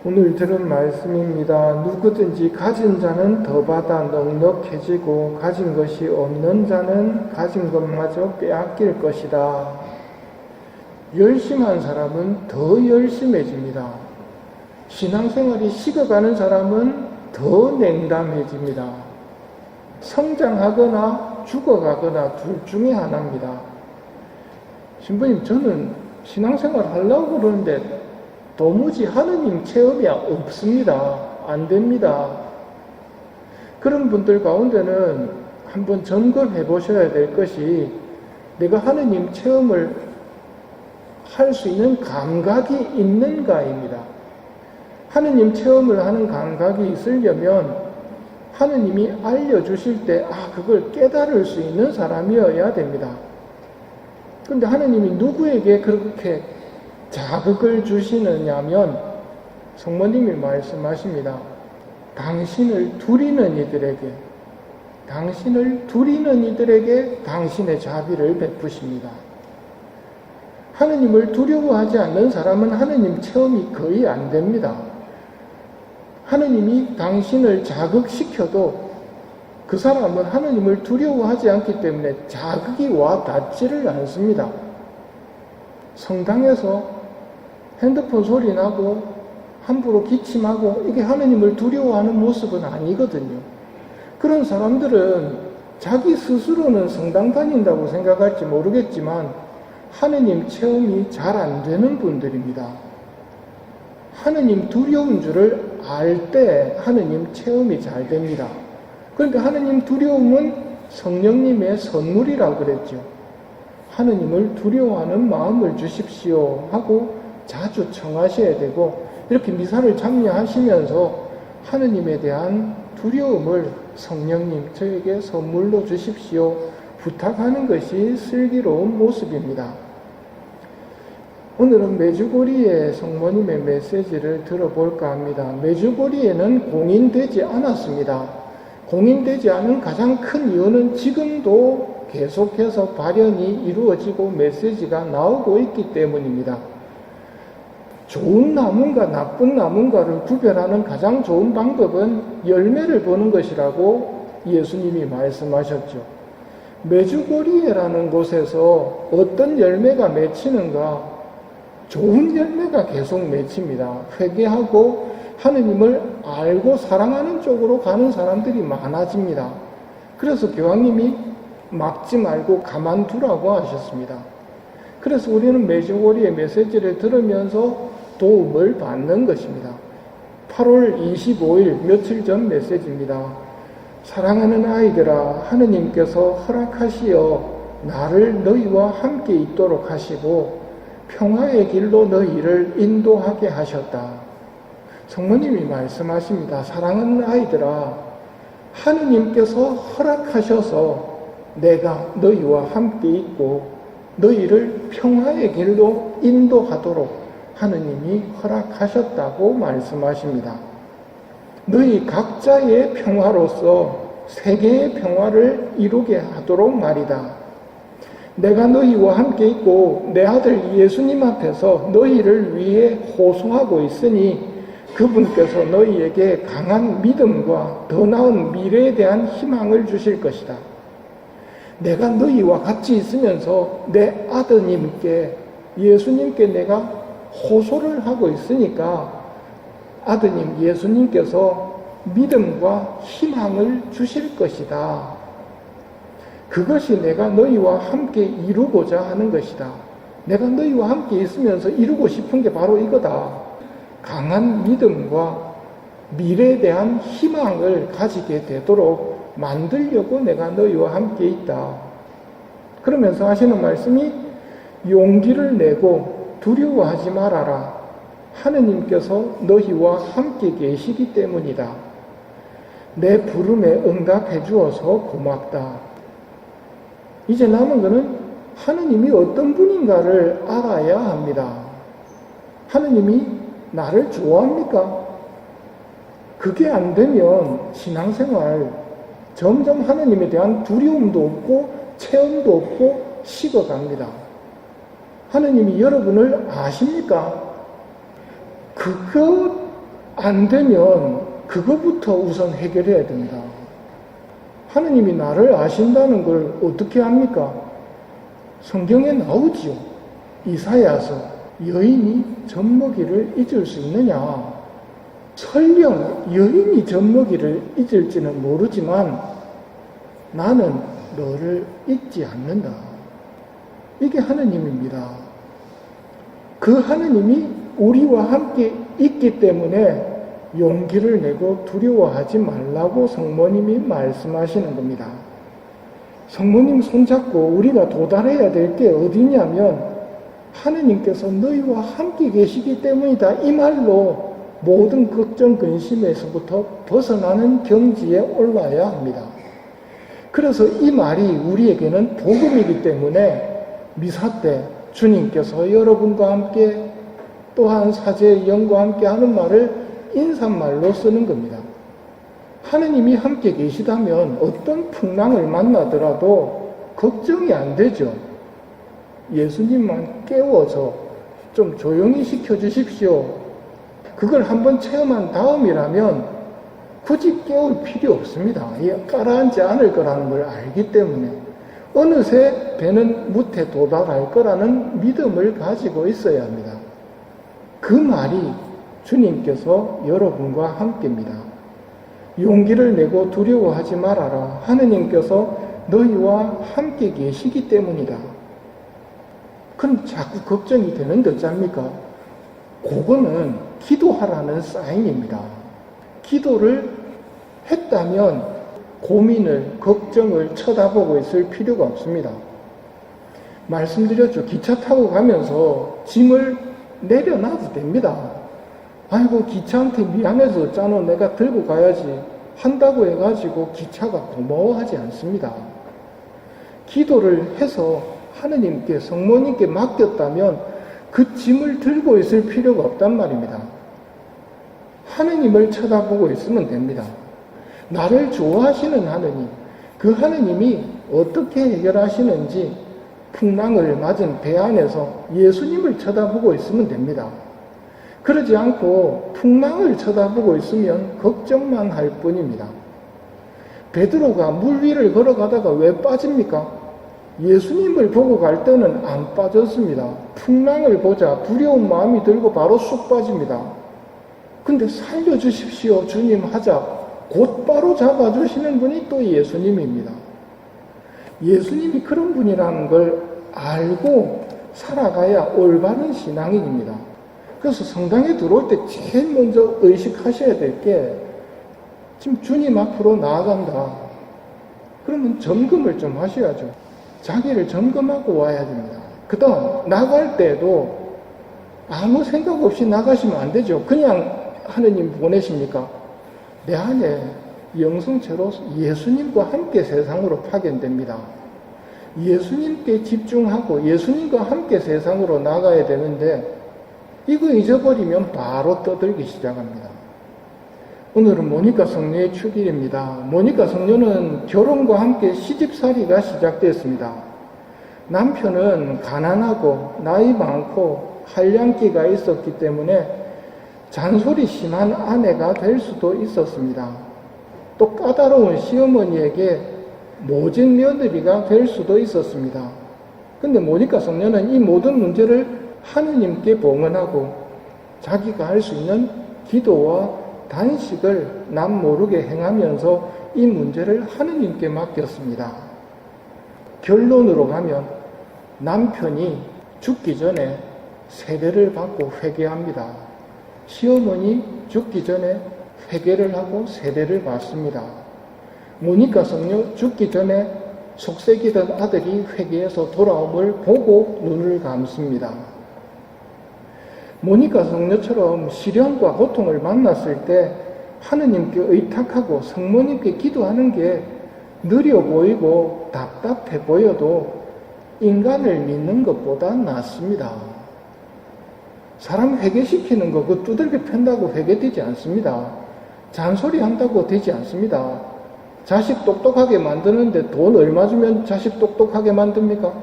오늘 들은 말씀입니다. 누구든지 가진 자는 더 받아 넉넉해지고 가진 것이 없는 자는 가진 것마저 빼앗길 것이다. 열심한 사람은 더 열심해집니다. 신앙생활이 식어가는 사람은 더 냉담해집니다. 성장하거나 죽어가거나 둘 중에 하나입니다. 신부님, 저는 신앙생활 하려고 그러는데 도무지 하느님 체험이 없습니다. 안 됩니다. 그런 분들 가운데는 한번 점검해 보셔야 될 것이, 내가 하느님 체험을 할 수 있는 감각이 있는가입니다. 하느님 체험을 하는 감각이 있으려면 하느님이 알려주실 때 그걸 깨달을 수 있는 사람이어야 됩니다. 그런데 하느님이 누구에게 그렇게 자극을 주시느냐면, 성모님이 말씀하십니다. 당신을 두리는 이들에게 당신의 자비를 베푸십니다. 하느님을 두려워하지 않는 사람은 하느님 체험이 거의 안 됩니다. 하느님이 당신을 자극시켜도 그 사람은 하느님을 두려워하지 않기 때문에 자극이 와 닿지를 않습니다. 성당에서 핸드폰 소리 나고 함부로 기침하고 이게 하느님을 두려워하는 모습은 아니거든요. 그런 사람들은 자기 스스로는 성당 다닌다고 생각할지 모르겠지만 하느님 체험이 잘 안 되는 분들입니다. 하느님 두려운 줄을 알 때 하느님 체험이 잘 됩니다. 그런데 하느님 두려움은 성령님의 선물이라고 그랬죠. 하느님을 두려워하는 마음을 주십시오 하고 자주 청하셔야 되고, 이렇게 미사를 참여하시면서 하느님에 대한 두려움을 성령님 저에게 선물로 주십시오 부탁하는 것이 슬기로운 모습입니다. 오늘은 메주고리의 성모님의 메시지를 들어볼까 합니다. 메주고리에는 공인되지 않았습니다. 공인되지 않은 가장 큰 이유는 지금도 계속해서 발현이 이루어지고 메시지가 나오고 있기 때문입니다. 좋은 나무인가 나쁜 나무인가를 구별하는 가장 좋은 방법은 열매를 보는 것이라고 예수님이 말씀하셨죠. 메주고리에라는 곳에서 어떤 열매가 맺히는가? 좋은 열매가 계속 맺힙니다. 회개하고 하느님을 알고 사랑하는 쪽으로 가는 사람들이 많아집니다. 그래서 교황님이 막지 말고 가만두라고 하셨습니다. 그래서 우리는 메주고리의 메시지를 들으면서 도움을 받는 것입니다. 8월 25일 며칠 전 메시지입니다. 사랑하는 아이들아, 하느님께서 허락하시어 나를 너희와 함께 있도록 하시고 평화의 길로 너희를 인도하게 하셨다. 성모님이 말씀하십니다. 사랑하는 아이들아, 하느님께서 허락하셔서 내가 너희와 함께 있고 너희를 평화의 길로 인도하도록 하느님이 허락하셨다고 말씀하십니다. 너희 각자의 평화로서 세계의 평화를 이루게 하도록 말이다. 내가 너희와 함께 있고 내 아들 예수님 앞에서 너희를 위해 호소하고 있으니 그분께서 너희에게 강한 믿음과 더 나은 미래에 대한 희망을 주실 것이다. 내가 너희와 같이 있으면서 내 아드님께, 예수님께 내가 호소를 하고 있으니까 아드님 예수님께서 믿음과 희망을 주실 것이다. 그것이 내가 너희와 함께 이루고자 하는 것이다. 내가 너희와 함께 있으면서 이루고 싶은 게 바로 이거다. 강한 믿음과 미래에 대한 희망을 가지게 되도록 만들려고 내가 너희와 함께 있다. 그러면서 하시는 말씀이 용기를 내고 두려워하지 말아라. 하느님께서 너희와 함께 계시기 때문이다. 내 부름에 응답해 주어서 고맙다. 이제 남은 것은 하느님이 어떤 분인가를 알아야 합니다. 하느님이 나를 좋아합니까? 그게 안 되면 신앙생활 점점 하느님에 대한 두려움도 없고 체험도 없고 식어갑니다. 하느님이 여러분을 아십니까? 그거 안 되면 그거부터 우선 해결해야 된다. 하느님이 나를 아신다는 걸 어떻게 합니까? 성경에 나오지요. 이사야서 여인이 젖먹이를 잊을 수 있느냐? 설령 여인이 젖먹이를 잊을지는 모르지만 나는 너를 잊지 않는다. 이게 하느님입니다. 그 하느님이 우리와 함께 있기 때문에 용기를 내고 두려워하지 말라고 성모님이 말씀하시는 겁니다. 성모님 손잡고 우리가 도달해야 될 게 어디냐면 하느님께서 너희와 함께 계시기 때문이다. 이 말로 모든 걱정 근심에서부터 벗어나는 경지에 올라야 합니다. 그래서 이 말이 우리에게는 복음이기 때문에 미사 때 주님께서 여러분과 함께 또한 사제의 영과 함께 하는 말을 인사말로 쓰는 겁니다. 하느님이 함께 계시다면 어떤 풍랑을 만나더라도 걱정이 안 되죠. 예수님만 깨워서 좀 조용히 시켜주십시오. 그걸 한번 체험한 다음이라면 굳이 깨울 필요 없습니다. 가라앉지 않을 거라는 걸 알기 때문에 어느새 배는 무태 도달할 거라는 믿음을 가지고 있어야 합니다. 그 말이 주님께서 여러분과 함께입니다. 용기를 내고 두려워하지 말아라. 하느님께서 너희와 함께 계시기 때문이다. 그럼 자꾸 걱정이 되는데 어쩝니까? 그거는 기도하라는 사인입니다. 기도를 했다면 고민을, 걱정을 쳐다보고 있을 필요가 없습니다. 말씀드렸죠. 기차 타고 가면서 짐을 내려놔도 됩니다. 아이고 기차한테 미안해서 어쩌노 내가 들고 가야지 한다고 해가지고 기차가 고마워하지 않습니다. 기도를 해서 하느님께 성모님께 맡겼다면 그 짐을 들고 있을 필요가 없단 말입니다. 하느님을 쳐다보고 있으면 됩니다. 나를 좋아하시는 하느님, 그 하느님이 어떻게 해결하시는지 풍랑을 맞은 배 안에서 예수님을 쳐다보고 있으면 됩니다. 그러지 않고 풍랑을 쳐다보고 있으면 걱정만 할 뿐입니다. 베드로가 물 위를 걸어가다가 왜 빠집니까? 예수님을 보고 갈 때는 안 빠졌습니다. 풍랑을 보자 두려운 마음이 들고 바로 쑥 빠집니다. 근데 살려주십시오 주님 하자 곧바로 잡아주시는 분이 또 예수님입니다. 예수님이 그런 분이라는 걸 알고 살아가야 올바른 신앙인입니다. 그래서 성당에 들어올 때 제일 먼저 의식하셔야 될 게 지금 주님 앞으로 나아간다. 그러면 점검을 좀 하셔야죠. 자기를 점검하고 와야 됩니다. 그 다음 나갈 때도 아무 생각 없이 나가시면 안 되죠. 그냥 하느님 보내십니까? 내 안에 영성체로 예수님과 함께 세상으로 파견됩니다. 예수님께 집중하고 예수님과 함께 세상으로 나가야 되는데 이거 잊어버리면 바로 떠들기 시작합니다. 오늘은 모니카 성녀의 축일입니다. 모니카 성녀는 결혼과 함께 시집살이가 시작됐습니다. 남편은 가난하고 나이 많고 한량기가 있었기 때문에 잔소리 심한 아내가 될 수도 있었습니다. 또 까다로운 시어머니에게 모진 며느리가 될 수도 있었습니다. 근데 모니카 성녀는 이 모든 문제를 하느님께 봉헌하고 자기가 할 수 있는 기도와 단식을 남 모르게 행하면서 이 문제를 하느님께 맡겼습니다. 결론으로 가면 남편이 죽기 전에 세례를 받고 회개합니다. 시어머니 죽기 전에 회개를 하고 세례를 받습니다. 모니카 성녀 죽기 전에 속삭이던 아들이 회개해서 돌아옴을 보고 눈을 감습니다. 모니카 성녀처럼 시련과 고통을 만났을 때 하느님께 의탁하고 성모님께 기도하는 게 느려 보이고 답답해 보여도 인간을 믿는 것보다 낫습니다. 사람 회개시키는 거 그 두들겨 팬다고 회개되지 않습니다. 잔소리 한다고 되지 않습니다. 자식 똑똑하게 만드는데 돈 얼마 주면 자식 똑똑하게 만듭니까?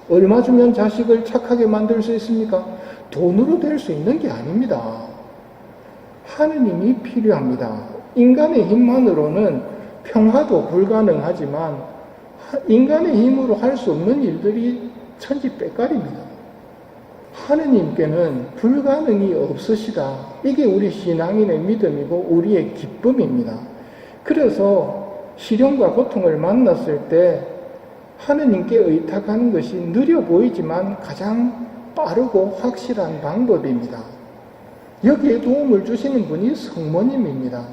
얼마 주면 자식을 착하게 만들 수 있습니까? 돈으로 될 수 있는 게 아닙니다. 하느님이 필요합니다. 인간의 힘만으로는 평화도 불가능하지만 인간의 힘으로 할 수 없는 일들이 천지백갈입니다. 하느님께는 불가능이 없으시다. 이게 우리 신앙인의 믿음이고 우리의 기쁨입니다. 그래서 시련과 고통을 만났을 때 하느님께 의탁하는 것이 느려 보이지만 가장 빠르고 확실한 방법입니다. 여기에 도움을 주시는 분이 성모님입니다.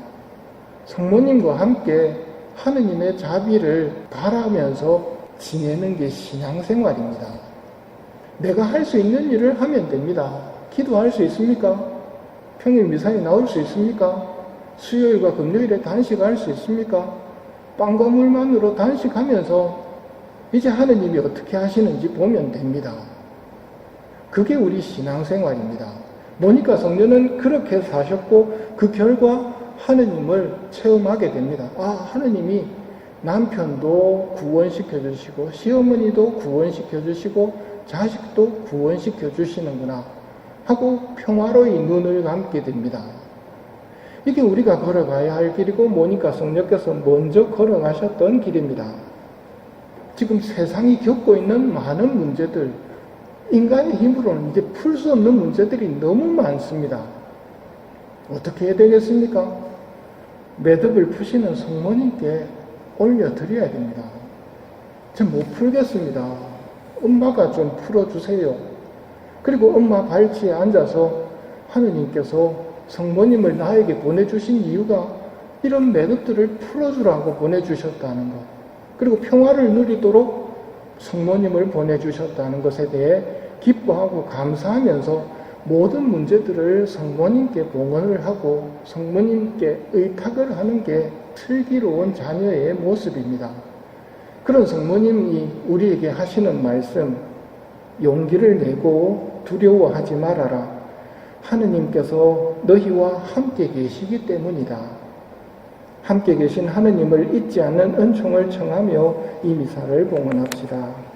성모님과 함께 하느님의 자비를 바라면서 지내는 게 신앙생활입니다. 내가 할 수 있는 일을 하면 됩니다. 기도할 수 있습니까? 평일 미사에 나올 수 있습니까? 수요일과 금요일에 단식할 수 있습니까? 빵과 물만으로 단식하면서 이제 하느님이 어떻게 하시는지 보면 됩니다. 그게 우리 신앙생활입니다. 모니카 성녀는 그렇게 사셨고 그 결과 하느님을 체험하게 됩니다. 아, 하느님이 남편도 구원시켜 주시고 시어머니도 구원시켜 주시고 자식도 구원시켜 주시는구나 하고 평화로이 눈을 감게 됩니다. 이게 우리가 걸어가야 할 길이고 모니카 성녀께서 먼저 걸어가셨던 길입니다. 지금 세상이 겪고 있는 많은 문제들, 인간의 힘으로는 이제 풀 수 없는 문제들이 너무 많습니다. 어떻게 해야 되겠습니까? 매듭을 푸시는 성모님께 올려드려야 됩니다. 전 못 풀겠습니다. 엄마가 좀 풀어주세요. 그리고 엄마 발치에 앉아서 하느님께서 성모님을 나에게 보내주신 이유가 이런 매듭들을 풀어주라고 보내주셨다는 것, 그리고 평화를 누리도록 성모님을 보내주셨다는 것에 대해 기뻐하고 감사하면서 모든 문제들을 성모님께 봉헌을 하고 성모님께 의탁을 하는 게 슬기로운 자녀의 모습입니다. 그런 성모님이 우리에게 하시는 말씀, 용기를 내고 두려워하지 말아라. 하느님께서 너희와 함께 계시기 때문이다. 함께 계신 하느님을 잊지 않는 은총을 청하며 이 미사를 봉헌합시다.